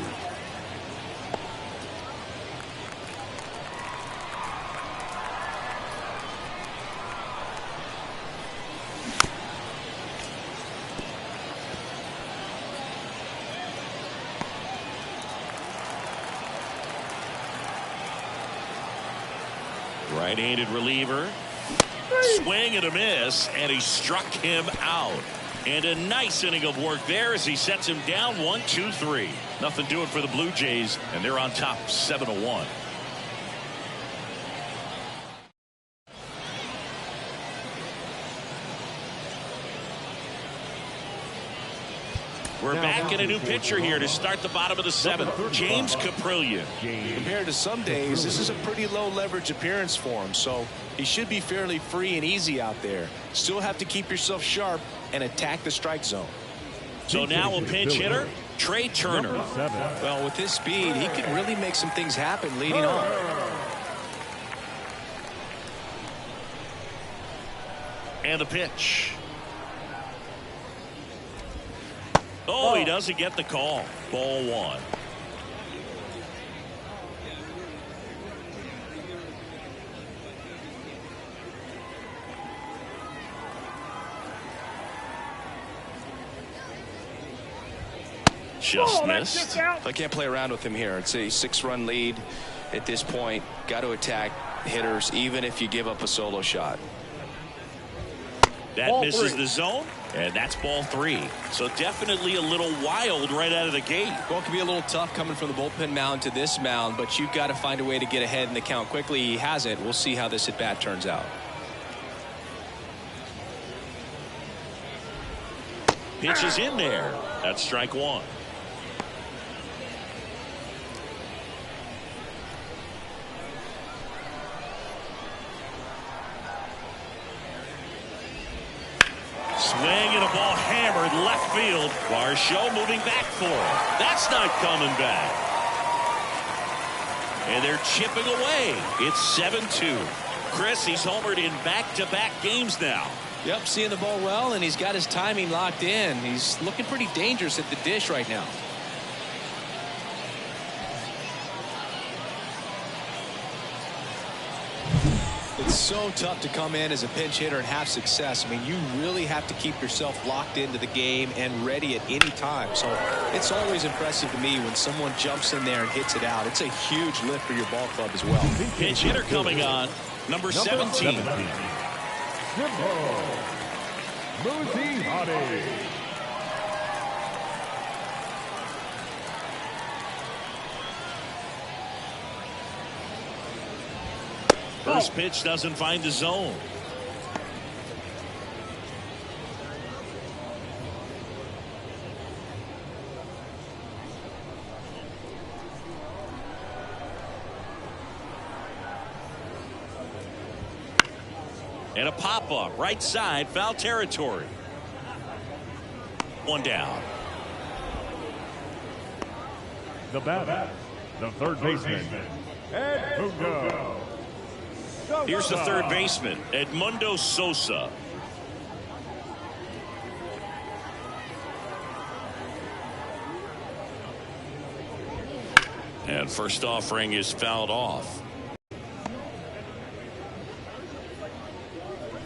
Right-handed reliever. Swing and a miss, and he struck him out. And a nice inning of work there as he sets him down 1-2-3. Nothing doing for the Blue Jays, and they're on top 7-1. We're back in a new pitcher here to start the bottom of the seventh. James Caprillion. Compared to some days, this is a pretty low leverage appearance for him, so he should be fairly free and easy out there. Still have to keep yourself sharp and attack the strike zone. So now a pinch hitter, Trey Turner. Well, with his speed, he could really make some things happen leading on. And the pitch. Oh, he doesn't get the call. Ball one. Just missed. I can't play around with him here. It's a 6-run lead at this point. Got to attack hitters even if you give up a solo shot. That misses the zone, and that's ball 3. So definitely a little wild right out of the gate. Well, it can be a little tough coming from the bullpen mound to this mound, but you've got to find a way to get ahead in the count quickly. He hasn't. We'll see how this at-bat turns out. Pitch is in there. That's strike one. Swing and a ball hammered left field. Varsho moving back for it. That's not coming back. And they're chipping away. It's 7-2. Chris, he's homered in back-to-back games now. Yep, seeing the ball well, and he's got his timing locked in. He's looking pretty dangerous at the dish right now. It's so tough to come in as a pinch hitter and have success. I mean, you really have to keep yourself locked into the game and ready at any time. So it's always impressive to me when someone jumps in there and hits it out. It's a huge lift for your ball club as well. Pinch hitter coming on, number 17. First pitch doesn't find the zone. And a pop-up right side, foul territory. One down. The batter, the third baseman, Edmundo. Here's the third baseman, Edmundo Sosa. And first offering is fouled off.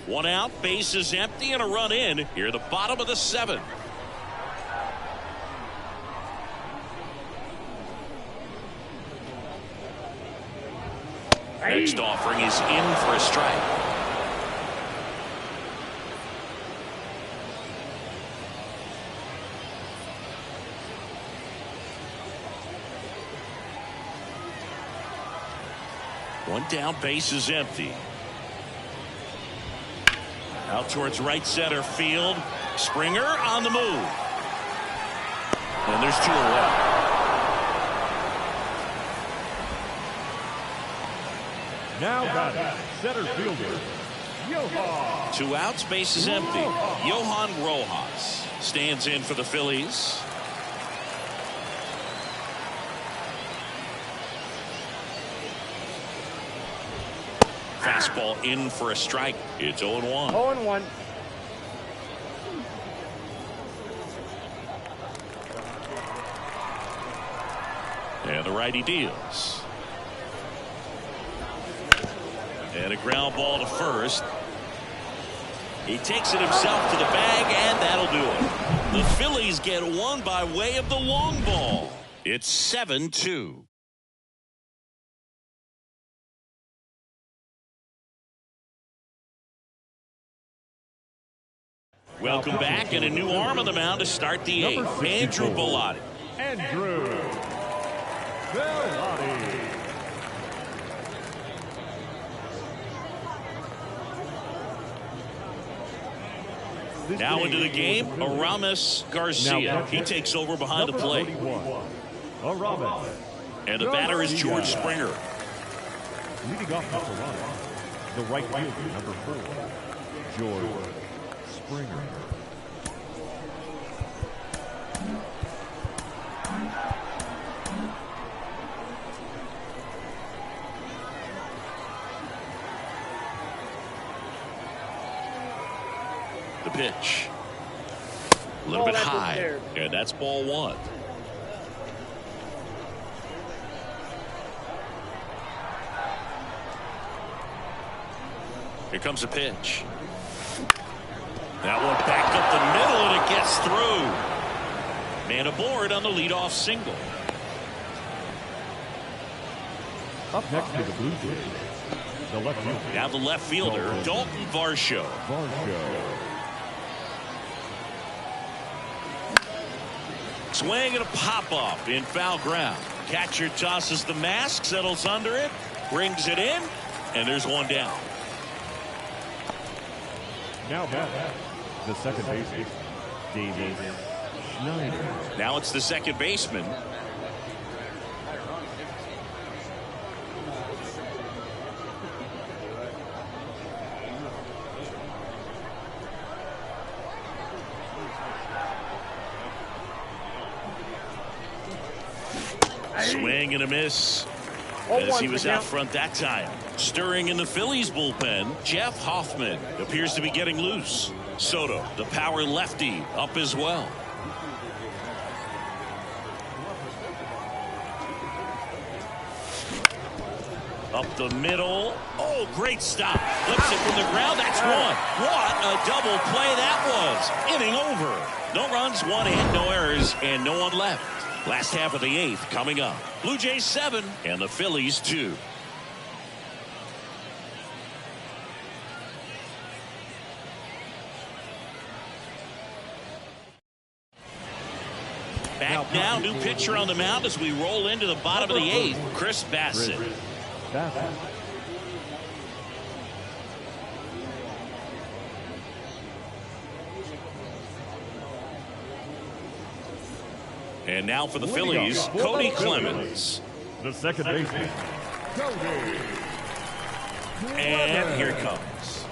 One out, base is empty, and a run in. Here at the bottom of the seventh. Next offering is in for a strike. One down, base is empty. Out towards right center field. Springer on the move. And there's 2 away. Now batting, center fielder, Johan. 2 outs, base is empty. Johan Rojas stands in for the Phillies. Fastball in for a strike. It's 0-1. 0-1. And the righty deals. And a ground ball to first. He takes it himself to the bag, and that'll do it. The Phillies get one by way of the long ball. It's 7-2. Welcome back, and a new arm on the mound to start the 8th. Andrew Bellotti. Andrew Bellotti. Now into the game, Aramis Garcia. He takes over behind the plate. Aramis. And the batter is George Springer. Leading off for Toronto, the right fielder, number 4, George Springer. The pitch. A little bit high. And that's ball 1. Here comes the pitch. That one back up the middle, and it gets through. Man aboard on the leadoff single. Up next to the Blue Jays, the left fielder. Now the left fielder, Dalton Varsho. Swing and a pop-up in foul ground. Catcher tosses the mask, settles under it, brings it in, and there's one down. Now back, the second baseman, David Schneider. Now it's the second baseman. Swing and a miss. As he was out front that time. Stirring in the Phillies bullpen, Jeff Hoffman appears to be getting loose. Soto, the power lefty, up as well. Up the middle. Oh, great stop. Flips it from the ground. That's one. What a double play that was. Inning over. No runs, 1 hit, no errors, and no one left. Last half of the 8th coming up. Blue Jays 7 and the Phillies 2. Back now, new pitcher on the mound as we roll into the bottom of the 8th. Chris Bassett. And now for the Phillies, Cody Clemens. The second baseman, Cody. And here comes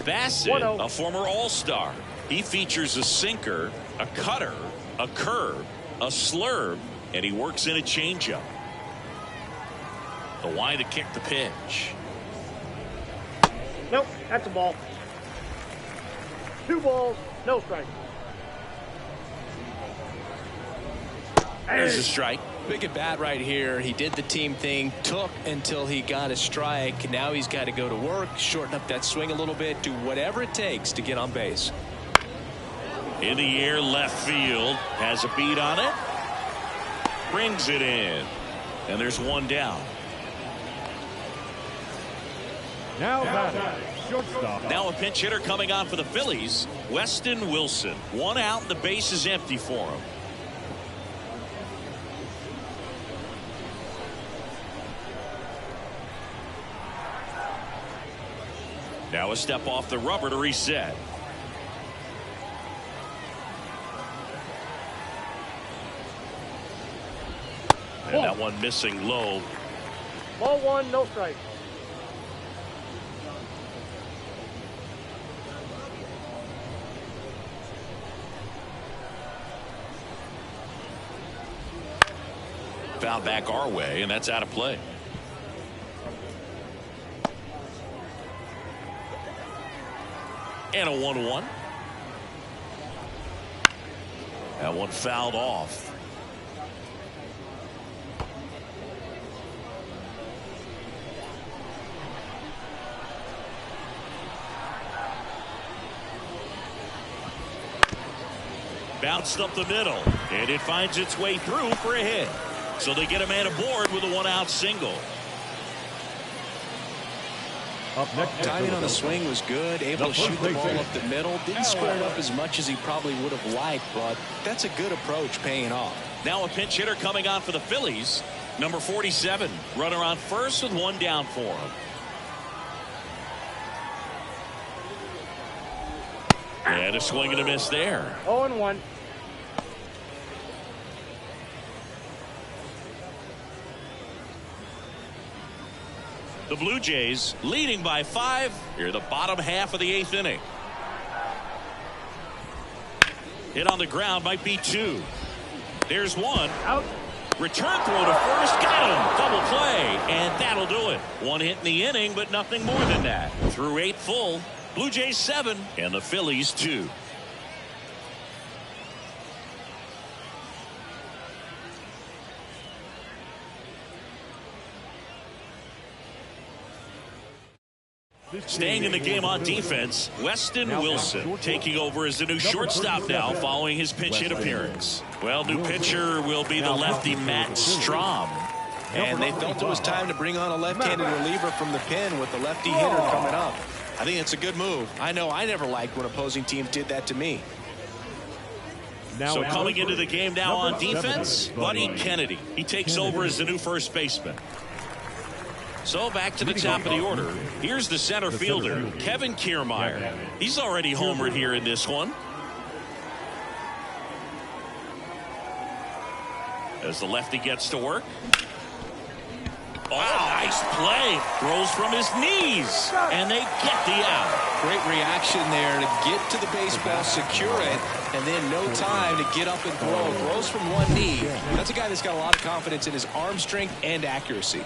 Bassett, a former All-Star. He features a sinker, a cutter, a curve, a slurve, and he works in a changeup. The line to kick the pitch. Nope, that's a ball. 2 balls, no strike. There's a strike. Big at bat right here. He did the team thing, took until he got a strike. Now he's got to go to work, shorten up that swing a little bit, do whatever it takes to get on base. In the air, left field, has a beat on it, brings it in, and there's one down. Now batting, shortstop. Now a pinch hitter coming on for the Phillies, Weston Wilson. 1 out, and the base is empty for him. Now a step off the rubber to reset. And that one missing low. Ball one, no strike. Foul back our way, and that's out of play. And a 1-1. That one fouled off. Bounced up the middle, and it finds its way through for a hit. So they get a man aboard with a one-out single. Up next, timing on the swing was good, able to shoot the ball up the middle. Didn't square it up as much as he probably would have liked, but that's a good approach paying off. Now a pinch hitter coming on for the Phillies. Number 47, runner on first with one down for him. And a swing and a miss there. 0-1. The Blue Jays leading by 5 here the bottom half of the 8th inning. Hit on the ground might be 2. There's 1 Out. Return throw to first, got him, double play, and that'll do it. 1 hit in the inning, but nothing more than that. Through 8 full, Blue Jays 7 and the Phillies 2. Staying in the game on defense, Weston Wilson taking over as the new shortstop now following his pinch hit appearance. Well, new pitcher will be the lefty Matt Strom. And they felt it was time to bring on a left-handed reliever from the pen with the lefty hitter coming up. I think it's a good move. I know I never liked when opposing teams did that to me. So coming into the game now on defense, Buddy Kennedy. He takes over as the new first baseman. So back to the top of the order. Here's the center fielder, Kevin Kiermaier. He's already homered here in this one. As the lefty gets to work. Oh, nice play. Throws from his knees. And they get the out. Great reaction there to get to the baseball, secure it, and then no time to get up and throw. Throws from one knee. That's a guy that's got a lot of confidence in his arm strength and accuracy.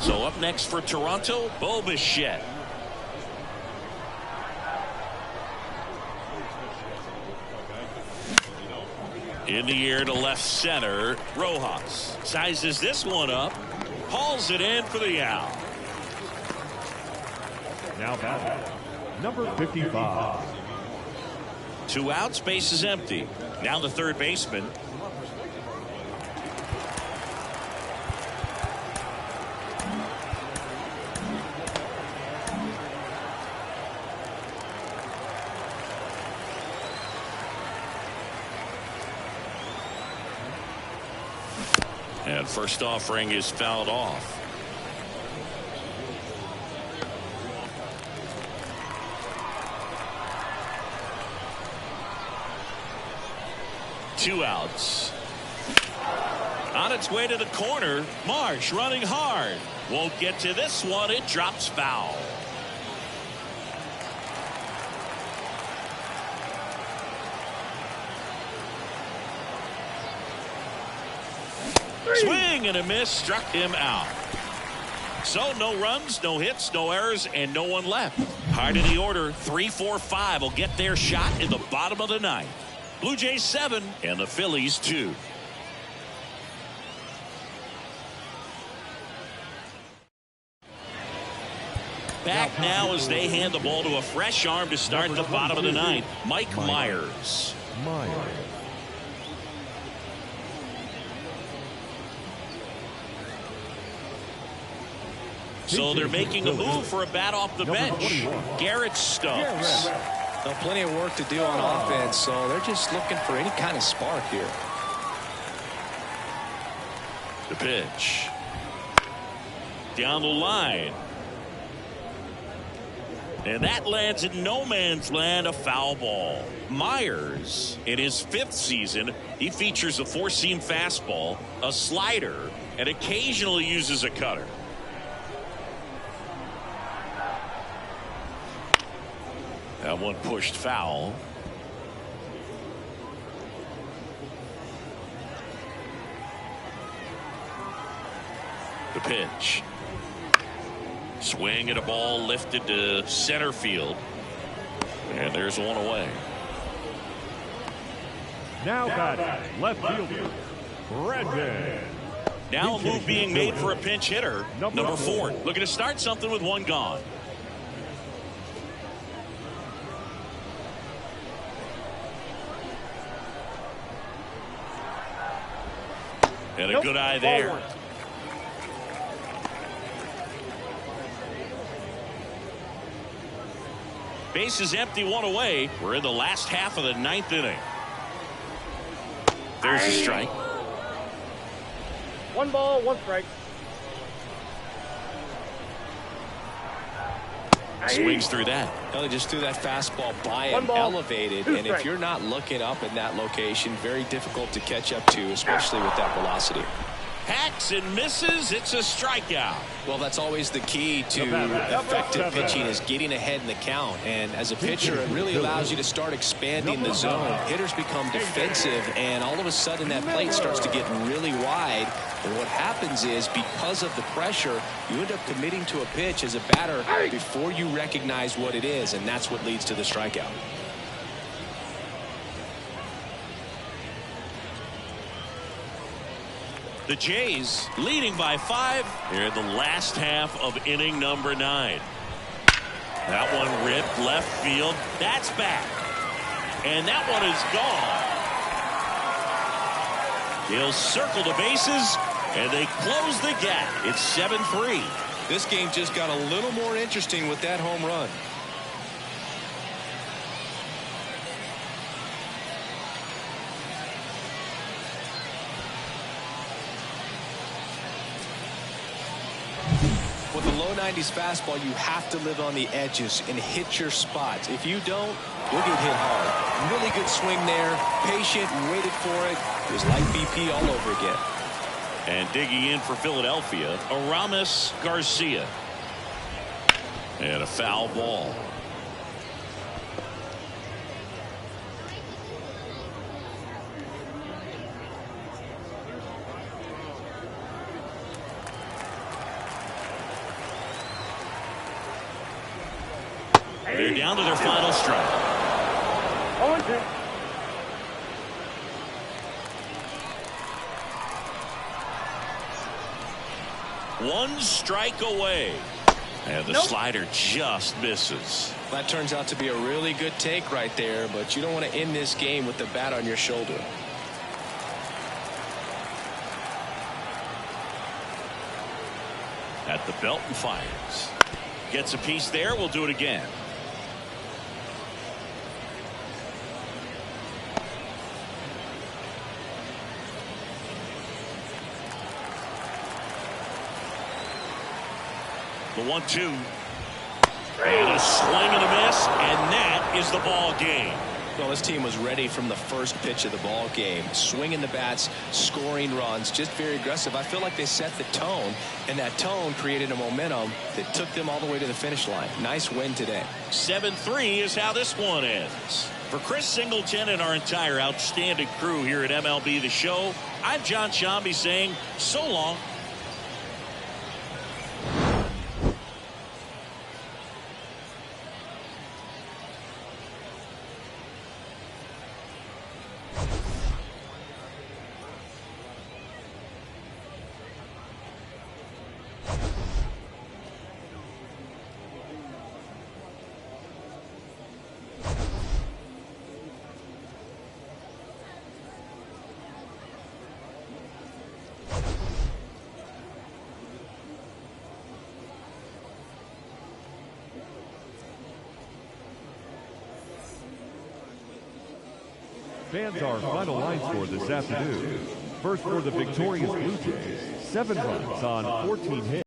So up next for Toronto, Bo Bichette. In the air to left center, Rojas sizes this one up, hauls it in for the out. Now batting, number 55. 2 outs, base is empty. Now the third baseman. And first offering is fouled off. Two outs. On its way to the corner, Marsh running hard. Won't get to this one. It drops foul. Swing and a miss, struck him out. So no runs, no hits, no errors, and no one left. Hard in the order, 3, 4, 5 will get their shot in the bottom of the 9th. Blue Jays 7 and the Phillies 2. Back now as they hand the ball to a fresh arm to start the bottom of the 9th, Mike Myers. So they're making a move for a bat off the bench. Garrett Stubbs. Well, plenty of work to do on offense, so they're just looking for any kind of spark here. The pitch. Down the line. And that lands in no man's land, a foul ball. Myers, in his 5th season, he features a 4-seam fastball, a slider, and occasionally uses a cutter. That one pushed foul. The pitch. Swing at a ball lifted to center field. And there's one away. Now batting, left fielder, Brendan. Now a move being made for a pinch hitter, number 4. Looking to start something with one gone. And a good eye there. Base is empty, one away. We're in the last half of the 9th inning. There's a strike. 1 ball, 1 strike. Swings through that. Well, they just threw that fastball by him, elevated, and if you're not looking up in that location, very difficult to catch up to, especially with that velocity. Hacks and misses. It's a strikeout. Well, that's always the key to effective pitching, is getting ahead in the count. And as a pitcher, it really allows you to start expanding the zone. Hitters become defensive, and all of a sudden that plate starts to get really wide. And what happens is, because of the pressure, you end up committing to a pitch as a batter before you recognize what it is, and that's what leads to the strikeout. The Jays leading by 5 here in the last half of inning number 9. That one ripped left field. That's back. And that one is gone. He'll circle the bases, and they close the gap. It's 7-3. This game just got a little more interesting with that home run. With a low 90s fastball, you have to live on the edges and hit your spots. If you don't, you'll get hit hard. Really good swing there. Patient, waited for it. It was like BP all over again. And digging in for Philadelphia, Aramis Garcia. And a foul ball. They're down to their final strike. 0-2. One strike away. And the slider just misses. That turns out to be a really good take right there, but you don't want to end this game with the bat on your shoulder. At the belt and fires. Gets a piece there. We'll do it again. The 1-2. And a swing and a miss, and that is the ball game. Well, this team was ready from the first pitch of the ball game. Swinging the bats, scoring runs, just very aggressive. I feel like they set the tone, and that tone created a momentum that took them all the way to the finish line. Nice win today. 7-3 is how this one ends. For Chris Singleton and our entire outstanding crew here at MLB The Show, I'm John Shambi saying so long. Fans, our final line score this afternoon. First for the victorious Blue Jays, 7 runs on 14 hits.